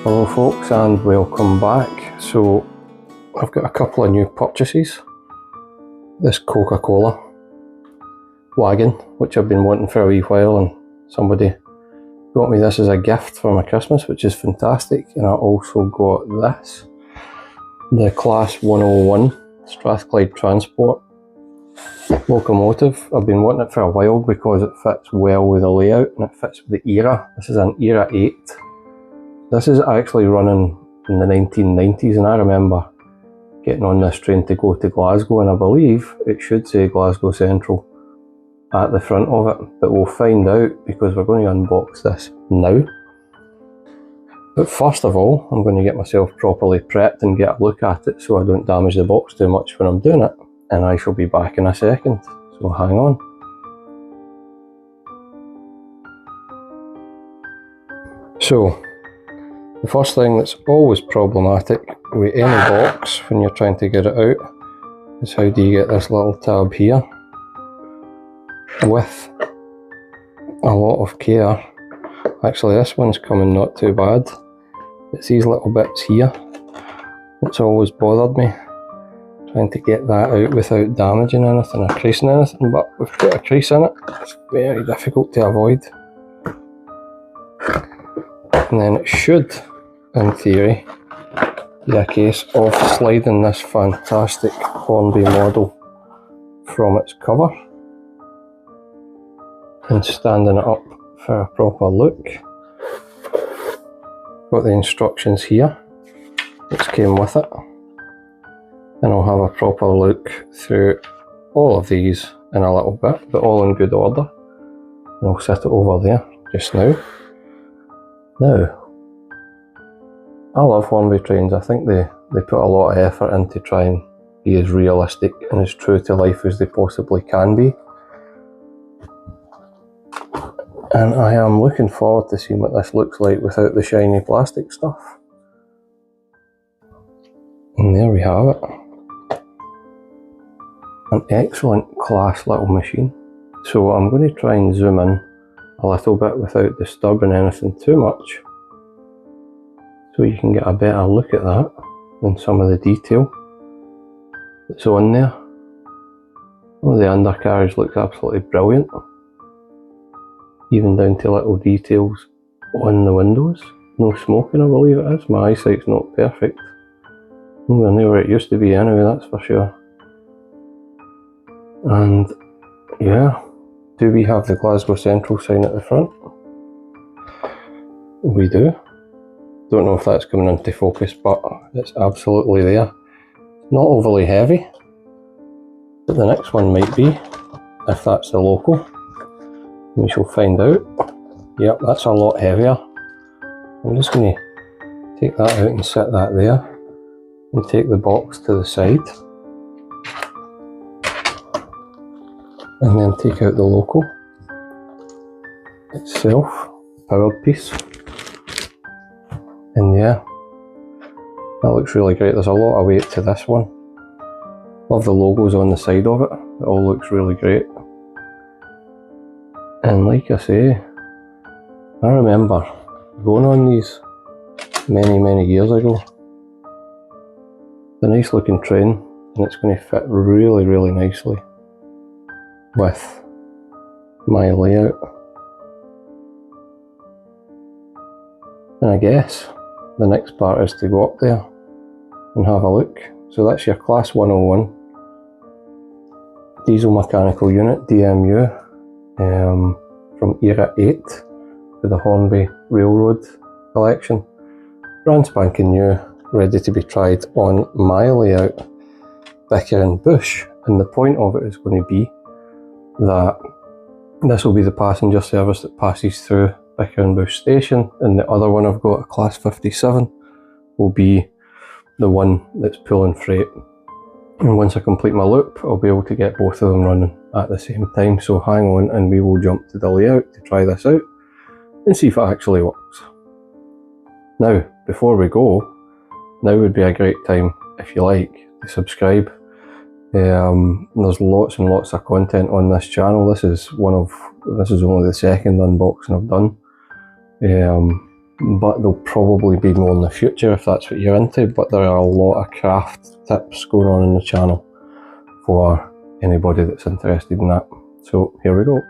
Hello folks and welcome back. So I've got a couple of new purchases. This Coca-Cola wagon, which I've been wanting for a wee while, and somebody got me this as a gift for my Christmas, which is fantastic. And I also got this, the Class 101 Strathclyde Transport locomotive. I've been wanting it for a while because it fits well with the layout and it fits with the era. This is an Era 8. This is actually running in the 1990s, and I remember getting on this train to go to Glasgow, and I believe it should say Glasgow Central at the front of it, but we'll find out because we're going to unbox this now. But first of all, I'm going to get myself properly prepped and get a look at it so I don't damage the box too much when I'm doing it, and I shall be back in a second, so hang on. So, the first thing that's always problematic with any box when you're trying to get it out is how do you get this little tab here. With a lot of care, actually this one's coming not too bad, it's these little bits here that's always bothered me, trying to get that out without damaging anything or creasing anything, but we've got a crease in it, it's very difficult to avoid. And then it should, in theory, be a case of sliding this fantastic Hornby model from its cover and standing it up for a proper look. Got the instructions here, which came with it, and I'll have a proper look through all of these in a little bit, but all in good order, and I'll set it over there just now. Now, I love Hornby trains. I think they put a lot of effort into try and be as realistic and as true to life as they possibly can be. And I am looking forward to seeing what this looks like without the shiny plastic stuff. And there we have it. An excellent class little machine. So I'm going to try and zoom in a little bit without disturbing anything too much, so you can get a better look at that and some of the detail that's on there. Oh, the undercarriage looks absolutely brilliant, even down to little details on the windows. No smoking, I believe it is. My eyesight's not perfect. Nowhere near where it used to be anyway, that's for sure. And yeah, do we have the Glasgow Central sign at the front? We do. Don't know if that's coming into focus, but it's absolutely there. Not overly heavy, but the next one might be, if that's the local. We shall find out. Yep, that's a lot heavier. I'm just going to take that out and set that there, and take the box to the side, and then take out the local itself, powered piece. And yeah, that looks really great. There's a lot of weight to this one. Love the logos on the side of it. It all looks really great. And like I say, I remember going on these many years ago. The nice looking train, and it's going to fit really nicely with my layout. And I guess the next part is to go up there and have a look. So that's your Class 101 diesel mechanical unit, DMU, from Era 8 for the Hornby Railroad collection. Brand spanking new, ready to be tried on my layout, Bickering Bush. And the point of it is going to be that this will be the passenger service that passes through Bickering Bush station, and the other one I've got, a Class 57, will be the one that's pulling freight. And once I complete my loop, I'll be able to get both of them running at the same time. So hang on, and we will jump to the layout to try this out and see if it actually works. Now, before we go, now would be a great time, if you like, to subscribe. There's lots and lots of content on this channel. This is only the second unboxing I've done. but there'll probably be more in the future if that's what you're into. But there are a lot of craft tips going on in the channel for anybody that's interested in that. So here we go.